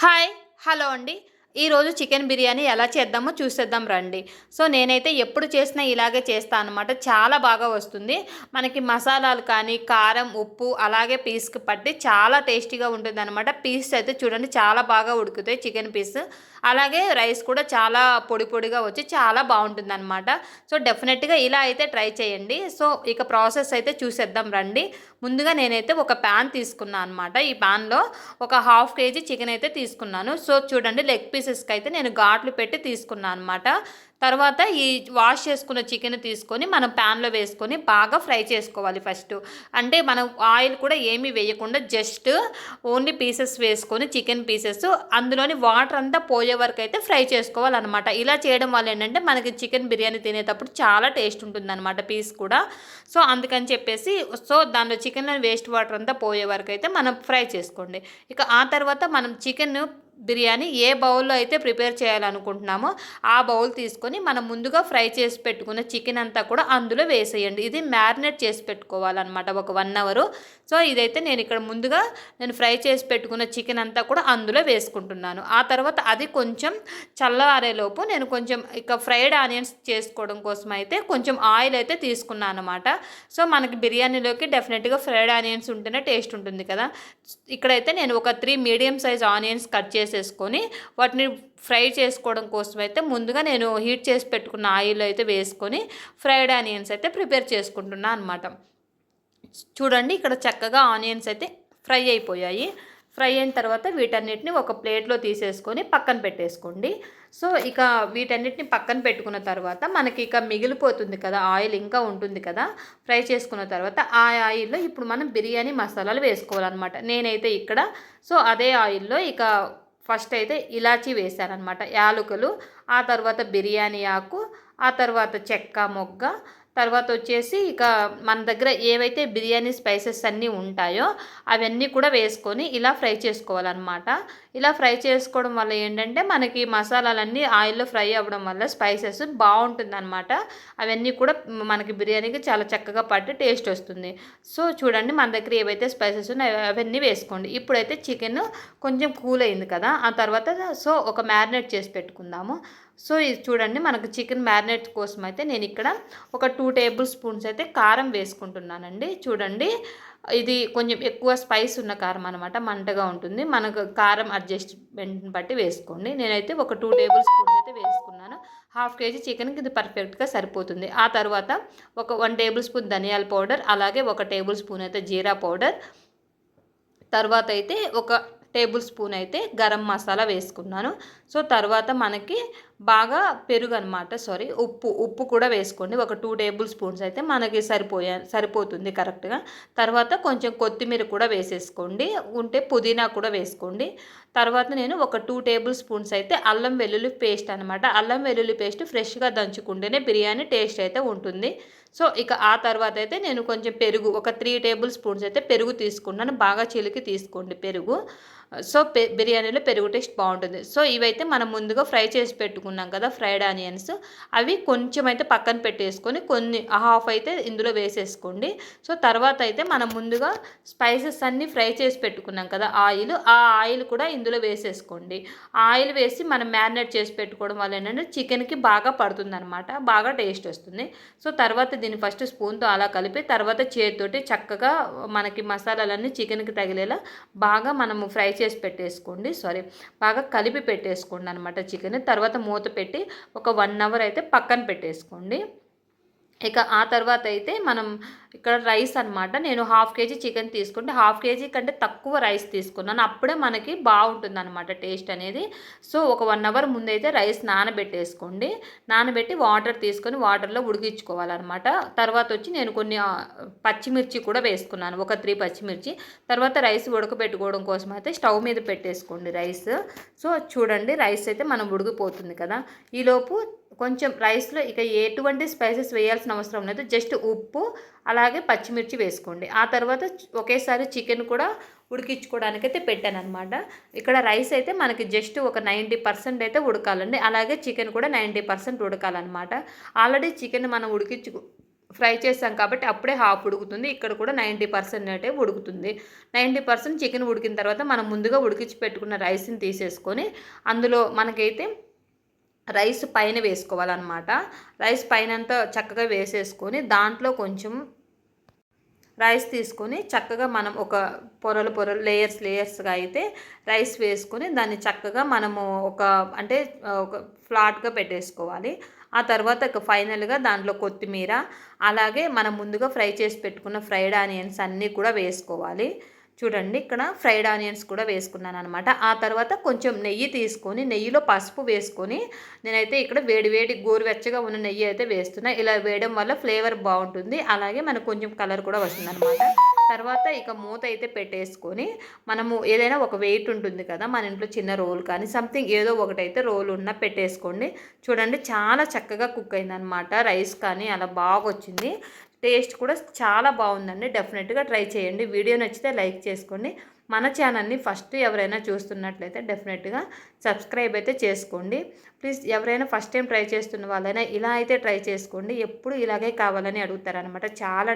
Hi! Hello అండి. ఈరోజు chicken biryani ఎలా చేద్దామో చూసేద్దాం రండి. సో, నేనైతే ఎప్పుడు చేసినా ఇలాగే చేస్తా అనమాట. చాలా బాగా వస్తుంది. మనకి మసాలాలు కానీ, కారం, ఉప్పు అలాగే పీస్‌కి పట్టి చాలా టేస్టీగా ఉంటుందనమాట. పీస్ అయితే చూడండి చాలా బాగా ఉడుకుతాయి చికెన్ పీస్. అలాగే రైస్ కూడా చాలా పొడి పొడిగా వచ్చి చాలా బావుంటుందనమాట. సో, డెఫినెట్‌గా ఇలా అయితే ట్రై చేయండి. సో, ఇక ప్రాసెస్ అయితే చూసేద్దాం రండి. ముందుగా నేనైతే ఒక పాన్ తీసుకున్నా అనమాట. ఈ పాన్‌లో ఒక హాఫ్ కేజీ చికెన్ అయితే తీసుకున్నాను. సో, చూడండి లెగ్ పీసెస్‌కి అయితే నేను ఘాట్లు పెట్టి తీసుకున్నా అనమాట. తర్వాత ఈ వాష్ చేసుకున్న చికెన్ తీసుకొని మనం పాన్‌లో వేసుకొని బాగా ఫ్రై చేసుకోవాలి ఫస్టు. అంటే మనం ఆయిల్ కూడా ఏమీ వేయకుండా జస్ట్ ఓన్లీ పీసెస్ వేసుకొని చికెన్ పీసెస్ అందులోని వాటర్ అంతా పోయే వరకు అయితే ఫ్రై చేసుకోవాలన్నమాట. ఇలా చేయడం వల్ల ఏంటంటే మనకి చికెన్ బిర్యానీ తినేటప్పుడు చాలా టేస్ట్ ఉంటుందన్నమాట పీస్ కూడా. సో, అందుకని చెప్పేసి దాంట్లో చికెన్‌లోని వేస్ట్ వాటర్ అంతా పోయే వరకు అయితే మనం ఫ్రై చేసుకోండి. ఇక ఆ తర్వాత మనం చికెన్ బిర్యానీ ఏ బౌల్‌లో అయితే ప్రిపేర్ చేయాలనుకుంటున్నామో ఆ బౌల్ తీసుకొని మనం ముందుగా ఫ్రై చేసి పెట్టుకున్న చికెన్ అంతా కూడా అందులో వేసేయండి. ఇది మ్యారినేట్ చేసి పెట్టుకోవాలన్నమాట ఒక 1 అవరు. సో, ఇదైతే నేను ఫ్రై చేసి పెట్టుకున్న చికెన్ అంతా కూడా అందులో వేసుకుంటున్నాను. ఆ తర్వాత అది కొంచెం చల్లారేలోపు నేను కొంచెం ఇక ఫ్రైడ్ ఆనియన్స్ చేసుకోవడం కోసం అయితే కొంచెం ఆయిల్ అయితే తీసుకున్నాను అనమాట. సో, మనకి బిర్యానీలోకి డెఫినెట్‌గా ఫ్రైడ్ ఆనియన్స్ ఉంటేనే టేస్ట్ ఉంటుంది కదా! ఇక్కడైతే నేను ఒక 3 మీడియం సైజ్ ఆనియన్స్ కట్ చేసేసుకొని వాటిని ఫ్రై చేసుకోవడం కోసం అయితే ముందుగా నేను హీట్ చేసి పెట్టుకున్న ఆయిల్ అయితే వేసుకొని ఫ్రైడ్ ఆనియన్స్ అయితే ప్రిపేర్ చేసుకుంటున్నా అనమాట. చూడండి ఇక్కడ చక్కగా ఆనియన్స్ అయితే ఫ్రై అయిపోయాయి. ఫ్రై అయిన తర్వాత వీటన్నిటిని ఒక ప్లేట్‌లో తీసేసుకొని పక్కన పెట్టేసుకోండి. సో, ఇక వీటన్నిటిని పక్కన పెట్టుకున్న తర్వాత మనకి ఇక మిగిలిపోతుంది కదా! ఆయిల్ ఇంకా ఉంటుంది కదా! ఫ్రై చేసుకున్న తర్వాత ఆ ఆయిల్‌లో ఇప్పుడు మనం బిర్యానీ మసాలాలు వేసుకోవాలనమాట. నేనైతే ఇక్కడ అదే ఆయిల్‌లో ఇక ఫస్ట్ అయితే ఇలాచీ వేశాననమాట. యాలకులు, ఆ తర్వాత బిర్యానీ ఆకు, ఆ తర్వాత చెక్క మొగ్గ, తర్వాతొచ్చేసి ఇక మన దగ్గర ఏవైతే బిర్యానీ స్పైసెస్ అన్నీ ఉంటాయో అవన్నీ కూడా వేసుకొని ఇలా ఫ్రై చేసుకోవాలనమాట. ఇలా ఫ్రై చేసుకోవడం వల్ల ఏంటంటే మనకి మసాలాలన్నీ ఆయిల్‌లో ఫ్రై అవ్వడం వల్ల స్పైసెస్ బావుంటుందనమాట. అవన్నీ కూడా మనకి బిర్యానీకి చాలా చక్కగా పట్టి టేస్ట్ వస్తుంది. సో, చూడండి మన దగ్గర ఏవైతే స్పైసెస్ ఉన్నాయో అవన్నీ వేసుకోండి. ఇప్పుడైతే చికెను కొంచెం కూల్ అయింది కదా! ఆ తర్వాత ఒక మ్యారినేట్ చేసి పెట్టుకుందాము. సో, ఇది చూడండి మనకు చికెన్ మ్యారినేట్ కోసం అయితే నేనిక్కడ ఒక 2 టేబుల్ స్పూన్స్ అయితే కారం వేసుకుంటున్నానండి. చూడండి ఇది కొంచెం ఎక్కువ స్పైస్ ఉన్న కారం అనమాట. మంటగా ఉంటుంది. మనకు కారం అడ్జస్ట్‌మెంట్‌ని బట్టి వేసుకోండి. నేనైతే ఒక 2 టేబుల్ స్పూన్స్ అయితే వేసుకున్నాను. హాఫ్ కేజీ చికెన్‌కి ఇది పర్ఫెక్ట్‌గా సరిపోతుంది. ఆ తర్వాత ఒక 1 టేబుల్ స్పూన్ ధనియాల పౌడర్, అలాగే ఒక టేబుల్ స్పూన్ అయితే జీరా పౌడర్, తర్వాత అయితే ఒక టేబుల్ స్పూన్ అయితే గరం మసాలా వేసుకున్నాను. సో, తర్వాత మనకి బాగా ఉప్పు కూడా వేసుకోండి. ఒక 2 టేబుల్ స్పూన్స్ అయితే మనకి సరిపోతుంది కరెక్ట్‌గా. తర్వాత కొంచెం కొత్తిమీర కూడా వేసేసుకోండి. ఉంటే పుదీనా కూడా వేసుకోండి. తర్వాత నేను ఒక 2 టేబుల్ స్పూన్స్ అయితే అల్లం వెల్లుల్లి పేస్ట్ అనమాట. అల్లం వెల్లుల్లి పేస్ట్ ఫ్రెష్‌గా దంచుకుంటేనే బిర్యానీ టేస్ట్ అయితే ఉంటుంది. సో, ఇక ఆ తర్వాత అయితే నేను కొంచెం పెరుగు ఒక 3 టేబుల్ స్పూన్స్ అయితే పెరుగు తీసుకున్నాను. బాగా చిలికి తీసుకోండి పెరుగు. సో, బిర్యానీలో పెరుగు టేస్ట్ బావుంటుంది. సో, ఇవైతే మనం ముందుగా ఫ్రై చేసి పెట్టుకున్నాం కదా! ఫ్రైడ్ ఆనియన్స్ అవి కొంచెం అయితే పక్కన పెట్టేసుకొని హాఫ్ అయితే ఇందులో వేసేసుకోండి. సో, తర్వాత అయితే మనం ముందుగా స్పైసెస్ అన్నీ ఫ్రై చేసి పెట్టుకున్నాం కదా! ఆ ఆయిల్ కూడా ఇందులో వేసేసుకోండి. ఆయిల్ వేసి మనం మ్యారినేట్ చేసి పెట్టుకోవడం వల్ల ఏంటంటే చికెన్‌కి బాగా పడుతుందనమాట. బాగా టేస్ట్ వస్తుంది. సో, తర్వాత దీన్ని ఫస్ట్ స్పూన్‌తో అలా కలిపి తర్వాత చేత్తోటి చక్కగా మనకి మసాలాలన్నీ చికెన్‌కి తగిలేలా బాగా మనము ఫ్రై చేసి పెట్టేసుకోండి. బాగా కలిపి పెట్టేసుకోండనమాట చికెన్. తర్వాత మూత పెట్టి ఒక 1 అవర్ అయితే పక్కన పెట్టేసుకోండి. ఇక ఆ తర్వాత అయితే మనం ఇక్కడ రైస్ అనమాట. నేను హాఫ్ కేజీ చికెన్ తీసుకుంటే, హాఫ్ కేజీ కంటే తక్కువ రైస్ తీసుకున్నాను. అప్పుడే మనకి బావుంటుందనమాట టేస్ట్ అనేది. సో, ఒక 1 అవర్ ముందైతే రైస్ నానబెట్టేసుకోండి. నానబెట్టి వాటర్ తీసుకొని వాటర్‌లో ఉడికించుకోవాలనమాట. తర్వాతొచ్చి నేను కొన్ని పచ్చిమిర్చి కూడా వేసుకున్నాను. ఒక 3 పచ్చిమిర్చి. తర్వాత రైస్ ఉడకబెట్టుకోవడం కోసం అయితే స్టవ్ మీద పెట్టేసుకోండి రైస్. సో, చూడండి రైస్ అయితే మనం ఉడికిపోతుంది కదా! ఈలోపు కొంచెం రైస్‌లో ఇక ఎటువంటి స్పైసెస్ వేయాల్సిన అవసరం లేదు. జస్ట్ ఉప్పు, అలాగే పచ్చిమిర్చి వేసుకోండి. ఆ తర్వాత ఒకేసారి చికెన్ కూడా ఉడికించుకోవడానికైతే పెట్టాననమాట. ఇక్కడ రైస్ అయితే మనకి జస్ట్ ఒక 90% అయితే ఉడకాలండి. అలాగే చికెన్ కూడా 90% ఉడకాలనమాట. ఆల్రెడీ చికెన్ మనం ఫ్రై చేసాం కాబట్టి అప్పుడే హాఫ్ ఉడుకుతుంది. ఇక్కడ కూడా 90% ఉడుకుతుంది. 90% చికెన్ ఉడికిన తర్వాత మనం ముందుగా ఉడికించి పెట్టుకున్న రైస్‌ని తీసేసుకొని అందులో మనకైతే రైస్ పైన వేసుకోవాలన్నమాట. రైస్ పైనంతా చక్కగా వేసేసుకొని దాంట్లో కొంచెం రైస్ తీసుకొని చక్కగా మనం ఒక పొరలు లేయర్స్‌గా అయితే రైస్ వేసుకొని దాన్ని చక్కగా మనము అంటే ఒక ఫ్లాట్‌గా పెట్టేసుకోవాలి. ఆ తర్వాత ఇక ఫైనల్‌గా దాంట్లో కొత్తిమీర, అలాగే మనం ముందుగా ఫ్రై చేసి పెట్టుకున్న ఫ్రైడ్ ఆనియన్స్ అన్నీ కూడా వేసుకోవాలి. చూడండి ఇక్కడ ఫ్రైడ్ ఆనియన్స్ కూడా వేసుకున్నాననమాట. ఆ తర్వాత కొంచెం నెయ్యి తీసుకొని నెయ్యిలో పసుపు వేసుకొని నేనైతే ఇక్కడ వేడి గోరువెచ్చగా ఉన్న నెయ్యి అయితే వేస్తున్నా. ఇలా వేయడం వల్ల ఫ్లేవర్ బావుంటుంది. అలాగే మనకు కొంచెం కలర్ కూడా వస్తుందనమాట. తర్వాత ఇక మూత అయితే పెట్టేసుకొని మనము ఏదైనా ఒక వెయిట్ ఉంటుంది కదా! మన ఇంట్లో చిన్న రోల్ కానీ సంథింగ్ ఏదో ఒకటైతే రోల్ ఉన్నా పెట్టేసుకోండి. చూడండి చాలా చక్కగా కుక్ అయిందనమాట. రైస్ కానీ అలా బాగొచ్చింది. టేస్ట్ కూడా చాలా బాగుందండి. డెఫినెట్‌గా ట్రై చేయండి. వీడియో నచ్చితే లైక్ చేసుకోండి. మన ఛానల్‌ని ఫస్ట్ ఎవరైనా చూస్తున్నట్లయితే డెఫినెట్‌గా సబ్స్క్రైబ్ అయితే చేసుకోండి. ప్లీజ్ ఎవరైనా ఫస్ట్ టైం ట్రై చేస్తున్న వాళ్ళైనా ఇలా అయితే ట్రై చేసుకోండి. ఎప్పుడు ఇలాగే కావాలని అడుగుతారనమాట. చాలా